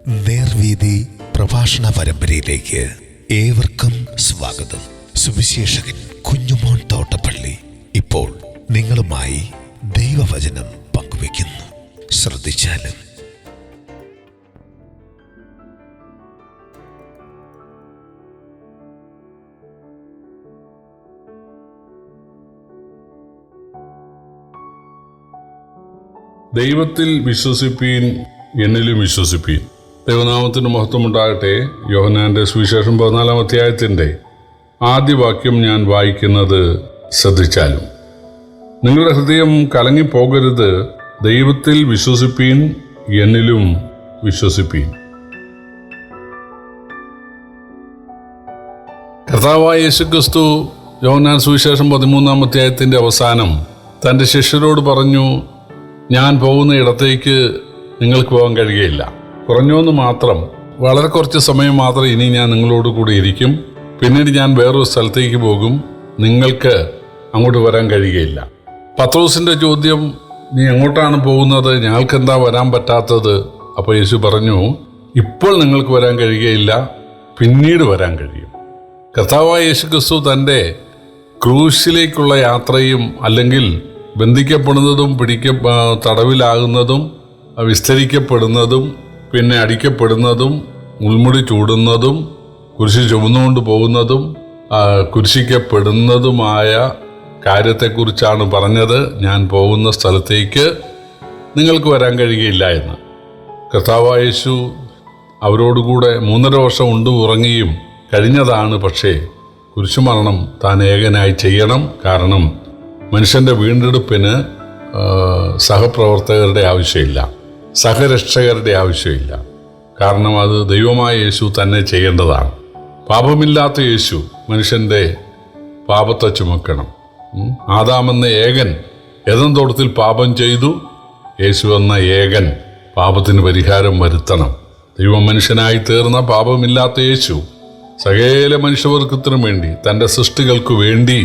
നേർവീതി പ്രഭാഷണ പരമ്പരയിലേക്ക് ഏവർക്കും സ്വാഗതം. സുവിശേഷകൻ കുഞ്ഞുമോൻ തോട്ടപ്പള്ളി ഇപ്പോൾ നിങ്ങളുമായി ദൈവവചനം പങ്കുവയ്ക്കുന്നു. ശ്രദ്ധിച്ചാലും. ദൈവത്തിൽ വിശ്വസിപ്പീൻ, എന്നിലും വിശ്വസിപ്പീൻ. ദൈവനാമത്തിന് മഹത്വമുണ്ടാകട്ടെ. യോഹന്നാന്റെ സുവിശേഷം 14-ാം അധ്യായത്തിൻ്റെ ആദ്യ വാക്യം ഞാൻ വായിക്കുന്നത് ശ്രദ്ധിച്ചാലും. നിങ്ങളുടെ ഹൃദയം കലങ്ങിപ്പോകരുത്, ദൈവത്തിൽ വിശ്വസിപ്പീൻ, എന്നിലും വിശ്വസിപ്പീൻ. കർത്താവായ യേശുക്രിസ്തു യോഹന്നാൻ സുവിശേഷം 13-ാം അധ്യായത്തിൻ്റെ അവസാനം തൻ്റെ ശിഷ്യരോട് പറഞ്ഞു, ഞാൻ പോകുന്ന ഇടത്തേക്ക് നിങ്ങൾക്ക് പോകാൻ കഴിയുകയില്ല. കുറഞ്ഞോന്ന് മാത്രം, വളരെ കുറച്ച് സമയം മാത്രം ഇനി ഞാൻ നിങ്ങളോട് കൂടി ഇരിക്കും. പിന്നീട് ഞാൻ വേറൊരു സ്ഥലത്തേക്ക് പോകും, നിങ്ങൾക്ക് അങ്ങോട്ട് വരാൻ കഴിയുകയില്ല. പത്രോസിൻ്റെ ചോദ്യം, നീ എങ്ങോട്ടാണ് പോകുന്നത്? ഞങ്ങൾക്കെന്താ വരാൻ പറ്റാത്തത്? അപ്പോൾ യേശു പറഞ്ഞു, ഇപ്പോൾ നിങ്ങൾക്ക് വരാൻ കഴിയുകയില്ല, പിന്നീട് വരാൻ കഴിയും. കർത്താവായ യേശുക്രിസ്തു തൻ്റെ ക്രൂശിലേക്കുള്ള യാത്രയും അല്ലെങ്കിൽ ബന്ധിക്കപ്പെടുന്നതും തടവിലാകുന്നതും വിസ്തരിക്കപ്പെടുന്നതും പിന്നെ അടിക്കപ്പെടുന്നതും മുൾമുടി ചൂടുന്നതും കുരിശ് ചുമന്നുകൊണ്ട് പോകുന്നതും കുരിശിക്കപ്പെടുന്നതുമായ കാര്യത്തെക്കുറിച്ചാണ് പറഞ്ഞത്. ഞാൻ പോകുന്ന സ്ഥലത്തേക്ക് നിങ്ങൾക്ക് വരാൻ കഴിയുകയില്ല എന്ന്. കർത്താവായ യേശു അവരോടുകൂടെ 3.5 വർഷം ഉറങ്ങിയും കഴിഞ്ഞതാണ്. പക്ഷേ കുരിശുമരണം താൻ ഏകനായി ചെയ്യണം. കാരണം മനുഷ്യൻ്റെ വീണ്ടെടുപ്പിന് സഹപ്രവർത്തകരുടെ ആവശ്യമില്ല, സഹരക്ഷകരുടെ ആവശ്യമില്ല. കാരണം അത് ദൈവമായ യേശു തന്നെ ചെയ്യേണ്ടതാണ്. പാപമില്ലാത്ത യേശു മനുഷ്യൻ്റെ പാപത്തെ ചുമക്കണം. ആദാമെന്ന ഏകൻ ഏദൻ തോട്ടത്തിൽ പാപം ചെയ്തു. യേശു എന്ന ഏകൻ പാപത്തിന് പരിഹാരം വരുത്തണം. ദൈവം മനുഷ്യനായി തീർന്ന പാപമില്ലാത്ത യേശു സകല മനുഷ്യവർഗത്തിനും വേണ്ടി, തൻ്റെ സൃഷ്ടികൾക്ക് വേണ്ടി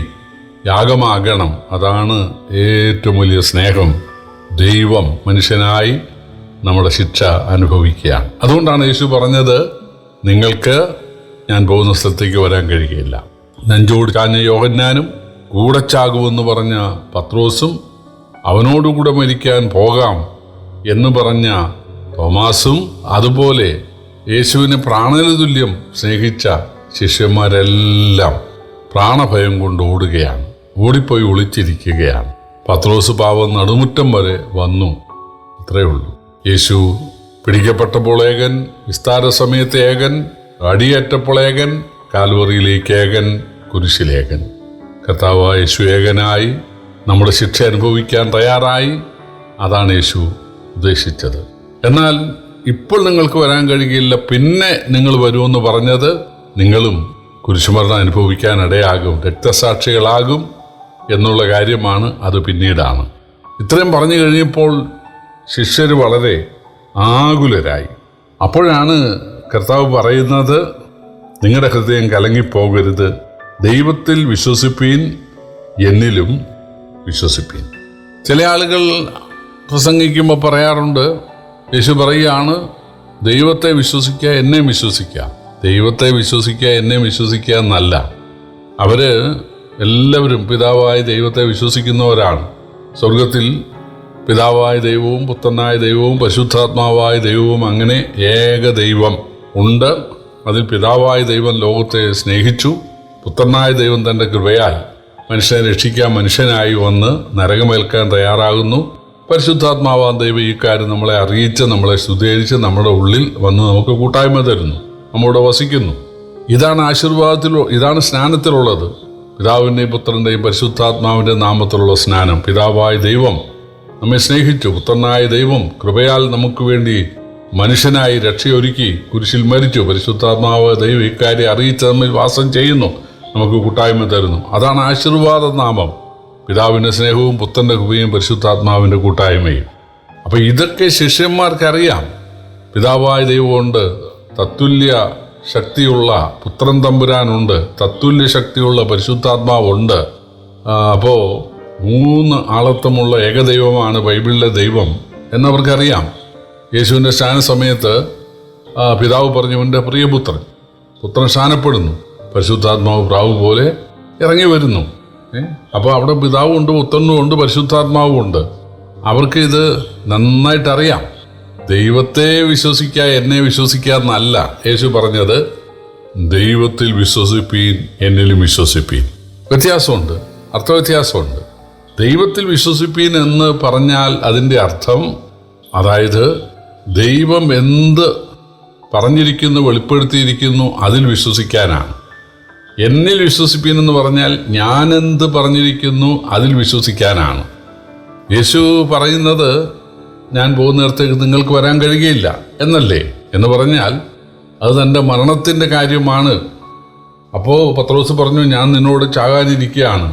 യാഗമാകണം. അതാണ് ഏറ്റവും വലിയ സ്നേഹം. ദൈവം മനുഷ്യനായി നമ്മുടെ ശിക്ഷ അനുഭവിക്കുകയാണ്. അതുകൊണ്ടാണ് യേശു പറഞ്ഞത്, നിങ്ങൾക്ക് ഞാൻ പോകുന്ന സ്ഥലത്തേക്ക് വരാൻ കഴിയുകയില്ല. നെഞ്ചോട് ചാഞ്ഞ യോഹന്നാനും കൂടെ ചാകുമെന്ന് പറഞ്ഞ പത്രോസും അവനോടുകൂടെ മരിക്കാൻ പോകാം എന്ന് പറഞ്ഞ തോമാസും അതുപോലെ യേശുവിനെ പ്രാണന് തുല്യം സ്നേഹിച്ച ശിഷ്യന്മാരെല്ലാം പ്രാണഭയം കൊണ്ട് ഓടുകയാണ്, ഓടിപ്പോയി ഒളിച്ചിരിക്കുകയാണ്. പത്രോസ് പാവം നടുമുറ്റം വരെ വന്നു. അത്രയേ ഉള്ളൂ. യേശു പിടിക്കപ്പെട്ടപ്പോൾ ഏകൻ, വിസ്താര സമയത്ത് ഏകൻ, അടിയേറ്റപ്പോൾ ഏകൻ, കാൽവറിയിലേക്ക് ഏകൻ, കുരിശിലേകൻ. കർത്താവായ യേശു ഏകനായി നമ്മുടെ ശിക്ഷ അനുഭവിക്കാൻ തയ്യാറായി. അതാണ് യേശു ഉദ്ദേശിച്ചത്. എന്നാൽ ഇപ്പോൾ നിങ്ങൾക്ക് വരാൻ കഴിയുകയില്ല, പിന്നെ നിങ്ങൾ വരുമെന്ന് പറഞ്ഞത്, നിങ്ങളും കുരിശുമരണം അനുഭവിക്കാൻ ഇടയാകും, രക്തസാക്ഷികളാകും എന്നുള്ള കാര്യമാണ്. അത് പിന്നീടാണ്. ഇത്രയും പറഞ്ഞു കഴിഞ്ഞപ്പോൾ ശിഷ്യർ വളരെ ആകുലരായി. അപ്പോഴാണ് കർത്താവ് പറയുന്നത്, നിങ്ങളുടെ ഹൃദയം കലങ്ങിപ്പോകരുത്, ദൈവത്തിൽ വിശ്വസിപ്പീൻ, എന്നിലും വിശ്വസിപ്പീൻ. ചില ആളുകൾ പ്രസംഗിക്കുമ്പോൾ പറയാറുണ്ട്, യേശു പറയുകയാണ്, ദൈവത്തെ വിശ്വസിക്കുക, എന്നെ വിശ്വസിക്കുക. ദൈവത്തെ വിശ്വസിക്കുക, എന്നെ വിശ്വസിക്കുക എന്നല്ല. എല്ലാവരും പിതാവായ ദൈവത്തെ വിശ്വസിക്കുന്നവരാണ്. സ്വർഗത്തിൽ പിതാവായ ദൈവവും പുത്രനായ ദൈവവും പരിശുദ്ധാത്മാവായ ദൈവവും അങ്ങനെ ഏക ദൈവം ഉണ്ട്. അതിൽ പിതാവായ ദൈവം ലോകത്തെ സ്നേഹിച്ചു. പുത്രനായ ദൈവം തൻ്റെ കൃപയാൽ മനുഷ്യനെ രക്ഷിക്കാൻ മനുഷ്യനായി വന്ന് നരകമേൽക്കാൻ തയ്യാറാകുന്നു. പരിശുദ്ധാത്മാവാൻ ദൈവം ഈ കാര്യം നമ്മളെ അറിയിച്ച്, നമ്മളെ ശുദ്ധീകരിച്ച് നമ്മുടെ ഉള്ളിൽ വന്ന് നമുക്ക് കൂട്ടായ്മ തരുന്നു, നമ്മോട് വസിക്കുന്നു. ഇതാണ് ഇതാണ് സ്നാനത്തിലുള്ളത്. പിതാവിൻ്റെയും പുത്രൻ്റെയും പരിശുദ്ധാത്മാവിൻ്റെ നാമത്തിലുള്ള സ്നാനം. പിതാവായ ദൈവം നമ്മെ സ്നേഹിച്ചു, പുത്രനായ ദൈവം കൃപയാൽ നമുക്ക് വേണ്ടി മനുഷ്യനായി രക്ഷയൊരുക്കി കുരിശിൽ മരിച്ചു. പരിശുദ്ധാത്മാവ് ദൈവം ഇക്കാര്യം അറിയിച്ച് നമ്മിൽ വാസം ചെയ്യുന്നു, നമുക്ക് കൂട്ടായ്മ തരുന്നു. അതാണ് ആശീർവാദ നാമം. പിതാവിൻ്റെ സ്നേഹവും പുത്രൻ്റെ കൃപയും പരിശുദ്ധാത്മാവിൻ്റെ കൂട്ടായ്മയും. അപ്പോൾ ഇതൊക്കെ ശിഷ്യന്മാർക്കറിയാം. പിതാവായ ദൈവമുണ്ട്, തത്തുല്യ ശക്തിയുള്ള പുത്രൻ തമ്പുരാനുണ്ട്, തത്തുല്യ ശക്തിയുള്ള പരിശുദ്ധാത്മാവുണ്ട്. അപ്പോൾ 3 ആളത്വമുള്ള ഏകദൈവമാണ് ബൈബിളിലെ ദൈവം എന്നവർക്കറിയാം. യേശുവിൻ്റെ സ്നാന സമയത്ത് പിതാവ് പറഞ്ഞു എൻ്റെ പ്രിയപുത്രൻ, പുത്രൻ സ്ഥാനപ്പെടുന്നു, പരിശുദ്ധാത്മാവ് പ്രാവ് പോലെ ഇറങ്ങി വരുന്നു. അപ്പോൾ അവിടെ പിതാവും ഉണ്ട്, പുത്രനും ഉണ്ട്, പരിശുദ്ധാത്മാവും ഉണ്ട്. അവർക്ക് ഇത് നന്നായിട്ടറിയാം. ദൈവത്തെ വിശ്വസിക്കുക, എന്നെ വിശ്വസിക്കുക എന്നല്ല യേശു പറഞ്ഞത്. ദൈവത്തിൽ വിശ്വസിപ്പീൻ, എന്നിലും വിശ്വസിപ്പീൻ. വ്യത്യാസമുണ്ട്, അർത്ഥവ്യത്യാസമുണ്ട്. ദൈവത്തിൽ വിശ്വസിപ്പീൻ എന്ന് പറഞ്ഞാൽ അതിൻ്റെ അർത്ഥം, അതായത് ദൈവം എന്ത് പറഞ്ഞിരിക്കുന്നു, വെളിപ്പെടുത്തിയിരിക്കുന്നു, അതിൽ വിശ്വസിക്കാനാണ്. എന്നിൽ വിശ്വസിപ്പീൻ എന്ന് പറഞ്ഞാൽ ഞാനെന്ത് പറഞ്ഞിരിക്കുന്നു അതിൽ വിശ്വസിക്കാനാണ്. യേശു പറയുന്നത് ഞാൻ പോകുന്നിടത്തേക്ക് നിങ്ങൾക്ക് വരാൻ കഴിയുകയില്ല എന്നല്ലേ? എന്ന് പറഞ്ഞാൽ അത് തൻ്റെ മരണത്തിൻ്റെ കാര്യമാണ്. അപ്പോൾ പത്രോസ് പറഞ്ഞു, ഞാൻ നിന്നോട് ചാകാനിരിക്കുകയാണ്.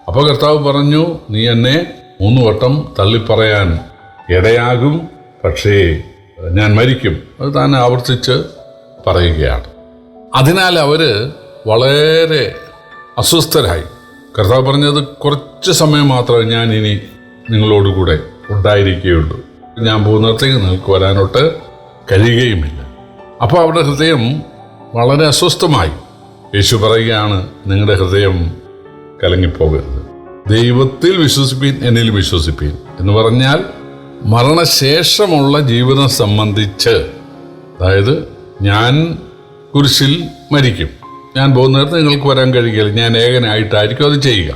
അപ്പോൾ കർത്താവ് പറഞ്ഞു, നീ എന്നെ 3 വട്ടം തള്ളിപ്പറയാൻ ഇടയാകും, പക്ഷേ ഞാൻ മരിക്കും. അത് താൻ ആവർത്തിച്ച് പറയുകയാണ്. അതിനാൽ അവർ വളരെ അസ്വസ്ഥരായി. കർത്താവ് പറഞ്ഞത്, കുറച്ച് സമയം മാത്രമേ ഞാൻ ഇനി നിങ്ങളോടുകൂടെ ഉണ്ടായിരിക്കുകയുള്ളൂ, ഞാൻ പോകുന്നിടത്തേക്ക് നിങ്ങൾക്ക് വരാനോട്ട് കഴിയുകയുമില്ല. അപ്പോൾ അവരുടെ ഹൃദയം വളരെ അസ്വസ്ഥമായി. യേശു പറയുകയാണ്, നിങ്ങളുടെ ഹൃദയം കലങ്ങിപ്പോകരുത്, ദൈവത്തിൽ വിശ്വസിപ്പീൻ, എന്നിൽ വിശ്വസിപ്പീൻ എന്ന് പറഞ്ഞാൽ മരണശേഷമുള്ള ജീവിതം സംബന്ധിച്ച്, അതായത് ഞാൻ കുരിശിൽ മരിക്കും, ഞാൻ പോകുന്നിടത്ത് നിങ്ങൾക്ക് വരാൻ കഴിയില്ല, ഞാൻ ഏകനായിട്ടായിരിക്കും അത് ചെയ്യുക.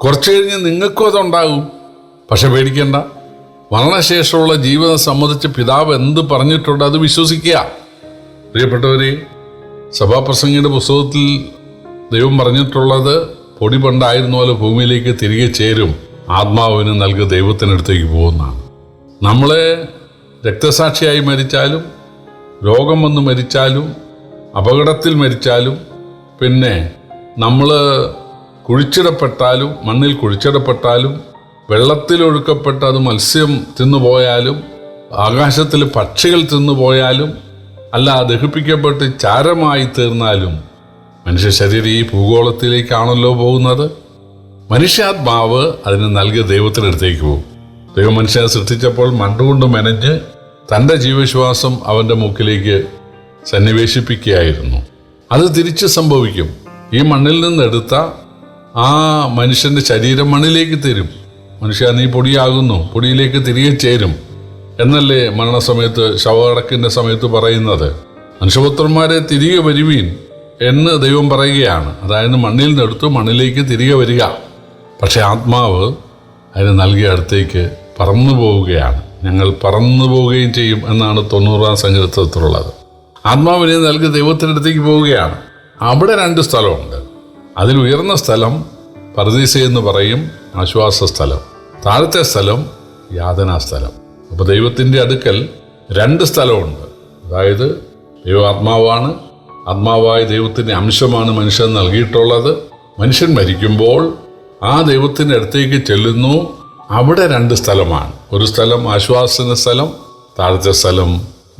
കുറച്ച് കഴിഞ്ഞ് നിങ്ങൾക്കും അതുണ്ടാകും. പക്ഷെ പേടിക്കേണ്ട, മരണശേഷമുള്ള ജീവിതം സംബന്ധിച്ച് പിതാവ് എന്ത് പറഞ്ഞിട്ടുണ്ട് അത് വിശ്വസിക്കുക. പ്രിയപ്പെട്ടവരെ, സഭാപ്രസംഗിയുടെ പുസ്തകത്തിൽ ദൈവം പറഞ്ഞിട്ടുള്ളത്, പൊടി പണ്ടായിരുന്ന പോലെ ഭൂമിയിലേക്ക് തിരികെ ചേരും, ആത്മാവിന് നൽകുക ദൈവത്തിനടുത്തേക്ക് പോകുന്നതാണ്. നമ്മളെ രക്തസാക്ഷിയായി മരിച്ചാലും, രോഗം വന്ന് മരിച്ചാലും, അപകടത്തിൽ മരിച്ചാലും, പിന്നെ നമ്മൾ കുഴിച്ചിടപ്പെട്ടാലും, മണ്ണിൽ കുഴിച്ചിടപ്പെട്ടാലും, വെള്ളത്തിലൊഴുക്കപ്പെട്ട അത് മത്സ്യം തിന്നുപോയാലും, ആകാശത്തിൽ പക്ഷികൾ തിന്നുപോയാലും, അല്ല ദഹിപ്പിക്കപ്പെട്ട് ചാരമായി തീർന്നാലും, മനുഷ്യ ശരീരം ഈ ഭൂഗോളത്തിലേക്കാണല്ലോ പോകുന്നത്. മനുഷ്യാത്മാവ് അതിന് നൽകിയ ദൈവത്തിനടുത്തേക്ക് പോകും. ദൈവം മനുഷ്യനെ സൃഷ്ടിച്ചപ്പോൾ മണ്ണുകൊണ്ട് മെനഞ്ഞ് തൻ്റെ ജീവശ്വാസം അവൻ്റെ മൂക്കിലേക്ക് സന്നിവേശിപ്പിക്കുകയായിരുന്നു. അത് തിരിച്ച് സംഭവിക്കും. ഈ മണ്ണിൽ നിന്നെടുത്ത ആ മനുഷ്യൻ്റെ ശരീരം മണ്ണിലേക്ക് തരും. മനുഷ്യ, നീ പൊടിയാകുന്നു, പൊടിയിലേക്ക് തിരികെ ചേരും എന്നല്ലേ മരണസമയത്ത്, ശവകടക്കിൻ്റെ സമയത്ത് പറയുന്നത്. മനുഷ്യപുത്രന്മാരെ തിരികെ വരുവീൻ എന്ന് ദൈവം പറയുകയാണ്. അതായത് മണ്ണിൽ നിന്നെടുത്ത് മണ്ണിലേക്ക് തിരികെ വരിക. പക്ഷെ ആത്മാവ് അതിന് നൽകിയ അടുത്തേക്ക് പറന്നു പോവുകയാണ്. ഞങ്ങൾ പറന്നു പോവുകയും ചെയ്യും എന്നാണ് 90-ാം സങ്കീർത്തനത്തിലുള്ളത്. ആത്മാവിനെ നൽകി ദൈവത്തിനടുത്തേക്ക് പോവുകയാണ്. അവിടെ 2 സ്ഥലമുണ്ട്. അതിൽ ഉയർന്ന സ്ഥലം പർദീസ എന്ന് പറയും, ആശ്വാസ സ്ഥലം. താഴത്തെ സ്ഥലം യാതനാസ്ഥലം. അപ്പോൾ ദൈവത്തിൻ്റെ അടുക്കൽ 2 സ്ഥലമുണ്ട്. അതായത് ദൈവം ആത്മാവാണ്, ആത്മാവായ ദൈവത്തിൻ്റെ അംശമാണ് മനുഷ്യൻ നൽകിയിട്ടുള്ളത്. മനുഷ്യൻ മരിക്കുമ്പോൾ ആ ദൈവത്തിൻ്റെ അടുത്തേക്ക് ചെല്ലുന്നു. അവിടെ 2 സ്ഥലമാണ്. ഒരു സ്ഥലം ആശ്വാസന സ്ഥലം, താഴത്തെ സ്ഥലം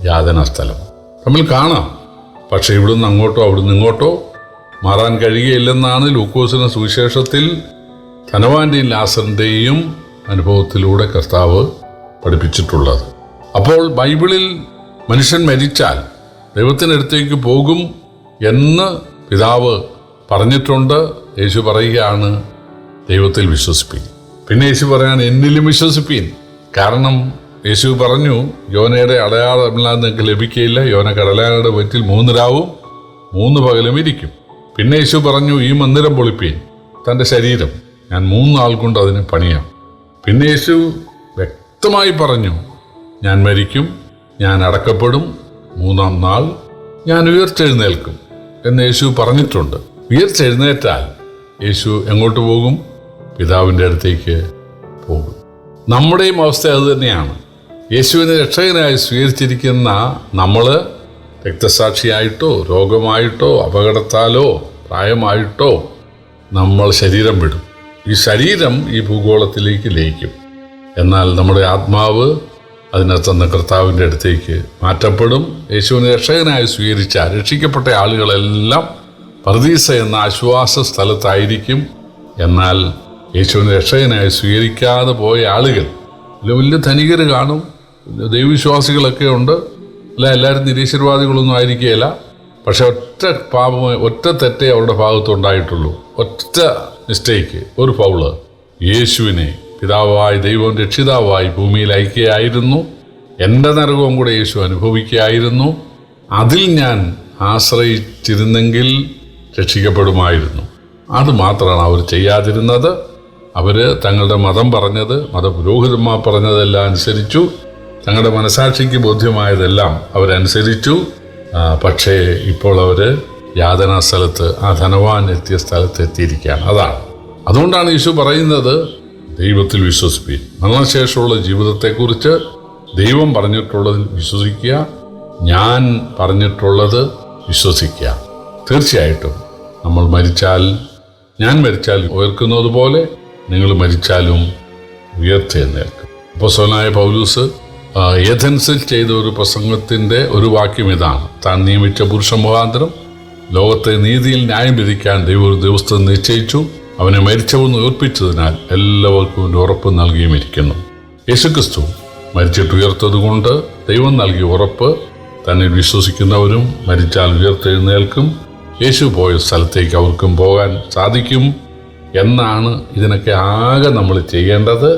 യാതനാ സ്ഥലം. തമ്മിൽ കാണാം. പക്ഷെ ഇവിടുന്ന് അങ്ങോട്ടോ അവിടുന്ന് ഇങ്ങോട്ടോ മാറാൻ കഴിയുകയില്ലെന്നാണ് ലൂക്കോസിന്റെ സുവിശേഷത്തിൽ ധനവാന്റെയും ലാസറിന്റെയും അനുഭവത്തിലൂടെ കർത്താവ് പഠിപ്പിച്ചിട്ടുള്ളത്. അപ്പോൾ ബൈബിളിൽ മനുഷ്യൻ മരിച്ചാൽ ദൈവത്തിനടുത്തേക്ക് പോകും എന്ന് പിതാവ് പറഞ്ഞിട്ടുണ്ട്. യേശു പറയുകയാണ്, ദൈവത്തിൽ വിശ്വസിപ്പീൻ. പിന്നെ യേശു പറയാണ്, എന്നിലും വിശ്വസിപ്പീൻ. കാരണം യേശു പറഞ്ഞു, യോനയുടെ അടയാളമില്ലാതെ നിങ്ങൾക്ക് ലഭിക്കുകയില്ല. യോന കടലാനയുടെ വയറ്റിൽ 3 രാവും 3 പകലും ഇരിക്കും. പിന്നെ യേശു പറഞ്ഞു, ഈ മന്ദിരം പൊളിപ്പീൻ, തൻ്റെ ശരീരം ഞാൻ 3 നാൾ കൊണ്ട് അതിനെ പണിയാം. പിന്നെ യേശു വ്യക്തമായി പറഞ്ഞു, ഞാൻ മരിക്കും, ഞാൻ അടക്കപ്പെടും, 3-ാം നാൾ ഞാൻ ഉയർത്തെഴുന്നേൽക്കും എന്ന് യേശു പറഞ്ഞിട്ടുണ്ട്. ഉയർത്തെഴുന്നേറ്റാൽ യേശു എങ്ങോട്ട് പോകും? പിതാവിൻ്റെ അടുത്തേക്ക് പോകും. നമ്മുടെയും അവസ്ഥ അത് തന്നെയാണ്. യേശുവിനെ രക്ഷകനായി സ്വീകരിച്ചിരിക്കുന്ന നമ്മൾ രക്തസാക്ഷിയായിട്ടോ രോഗമായിട്ടോ അപകടത്താലോ പ്രായമായിട്ടോ നമ്മൾ ശരീരം വിടും. ഈ ശരീരം ഈ ഭൂഗോളത്തിലേക്ക് ലയിക്കും. എന്നാൽ നമ്മുടെ ആത്മാവ് അതിനകത്തുനിന്ന് കർത്താവിൻ്റെ അടുത്തേക്ക് മാറ്റപ്പെടും. യേശുവിനെ രക്ഷകനായി സ്വീകരിച്ച രക്ഷിക്കപ്പെട്ട ആളുകളെല്ലാം പർദീസ എന്ന ആശ്വാസ സ്ഥലത്തായിരിക്കും. എന്നാൽ യേശുവിനെ രക്ഷകനായി സ്വീകരിക്കാതെ പോയ ആളുകൾ, വലിയ ധനികർ കാണും, ദൈവവിശ്വാസികളൊക്കെ ഉണ്ട്, അല്ല, എല്ലാവരും നിരീശ്വരവാദികളൊന്നും ആയിരിക്കുകയില്ല. പക്ഷെ ഒറ്റ തെറ്റേ അവരുടെ ഭാഗത്തുണ്ടായിട്ടുള്ളൂ. ഒറ്റ മിസ്റ്റേക്ക്, ഒരു ഫൗള്. യേശുവിനെ പിതാവായി ദൈവം രക്ഷിതാവായി ഭൂമിയിൽ അയക്കുകയായിരുന്നു. എൻ്റെ നരകവും കൂടെ യേശു അനുഭവിക്കുകയായിരുന്നു. അതിൽ ഞാൻ ആശ്രയിച്ചിരുന്നെങ്കിൽ രക്ഷിക്കപ്പെടുമായിരുന്നു. അത് മാത്രമാണ് അവർ ചെയ്യാതിരുന്നത്. അവർ തങ്ങളുടെ മതം പറഞ്ഞത്, മതപുരോഹിതന്മാർ പറഞ്ഞതെല്ലാം അനുസരിച്ചു. തങ്ങളുടെ മനസാക്ഷിക്ക് ബോധ്യമായതെല്ലാം അവരനുസരിച്ചു. പക്ഷേ ഇപ്പോൾ അവർ യാതനാ സ്ഥലത്ത്, ആ ധനവാൻ എത്തിയ സ്ഥലത്ത് എത്തിയിരിക്കുകയാണ്. അതുകൊണ്ടാണ് യേശു പറയുന്നത്, ദൈവത്തിൽ വിശ്വസിപ്പീൻ. മരണശേഷമുള്ള ജീവിതത്തെക്കുറിച്ച് ദൈവം പറഞ്ഞിട്ടുള്ളതിൽ വിശ്വസിക്കുക, ഞാൻ പറഞ്ഞിട്ടുള്ളത് വിശ്വസിക്കുക. തീർച്ചയായിട്ടും നമ്മൾ മരിച്ചാൽ, ഞാൻ മരിച്ചാൽ ഉയർക്കുന്നത് പോലെ നിങ്ങൾ മരിച്ചാലും ഉയർത്തെഴുന്നേൽക്കും. അപ്പോസ്തലനായ പൗലൂസ് ഏഥൻസിൽ ചെയ്ത ഒരു പ്രസംഗത്തിൻ്റെ ഒരു വാക്യം ഇതാണ്: താൻ നിയമിച്ച പുരുഷ മുഖാന്തരം ലോകത്തെ നീതിയിൽ ന്യായം വിധിക്കാൻ ദൈവം ഒരു ദിവസത്തെ നിശ്ചയിച്ചു. അവനെ മരിച്ചവെന്ന് ഉയർപ്പിച്ചതിനാൽ എല്ലാവർക്കും ഒരു ഉറപ്പ് നൽകിയും ഇരിക്കുന്നു. യേശുക്രിസ്തു മരിച്ചിട്ട് ഉയർത്തതുകൊണ്ട് ദൈവം നൽകിയ ഉറപ്പ്, തന്നിൽ വിശ്വസിക്കുന്നവരും മരിച്ചാൽ ഉയർത്തെഴുന്നേൽക്കും. യേശു പോയ സ്ഥലത്തേക്ക് അവർക്കും പോകാൻ സാധിക്കും എന്നാണ്. ഇതിനൊക്കെ ആകെ നമ്മൾ ചെയ്യേണ്ടത്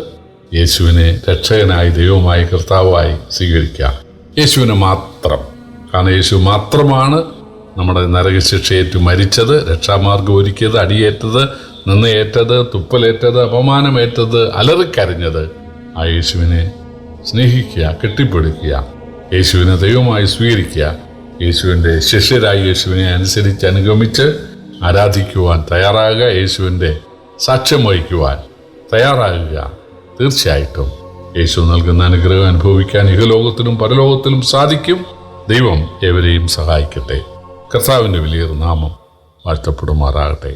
യേശുവിനെ രക്ഷകനായി, ദൈവമായി, കർത്താവായി സ്വീകരിക്കുക. യേശുവിനെ മാത്രം. കാരണം യേശു മാത്രമാണ് നമ്മുടെ നരകശിക്ഷയേറ്റ് മരിച്ചത്, രക്ഷാമാർഗം ഒരുക്കിയത്, അടിയേറ്റത്, നിന്നയേറ്റത്, തുപ്പലേറ്റത്, അപമാനമേറ്റത്, അലറിക്കരഞ്ഞത്. ആ യേശുവിനെ സ്നേഹിക്കുക, കെട്ടിപ്പിടിക്കുക, യേശുവിനെ ദൈവമായി സ്വീകരിക്കുക, യേശുവിൻ്റെ ശിഷ്യരായി യേശുവിനെ അനുസരിച്ച് അനുഗമിച്ച് ആരാധിക്കുവാൻ തയ്യാറാകുക, യേശുവിൻ്റെ സാക്ഷ്യം വഹിക്കുവാൻ തയ്യാറാകുക. തീർച്ചയായിട്ടും യേശു നൽകുന്ന അനുഗ്രഹം അനുഭവിക്കാൻ ഇഹലോകത്തിലും പരലോകത്തിലും സാധിക്കും. ദൈവം ഏവരെയും സഹായിക്കട്ടെ. കർത്താവിൻ്റെ വലിയൊരു നാമം വാഴ്ത്തപ്പെടുമാറാകട്ടെ.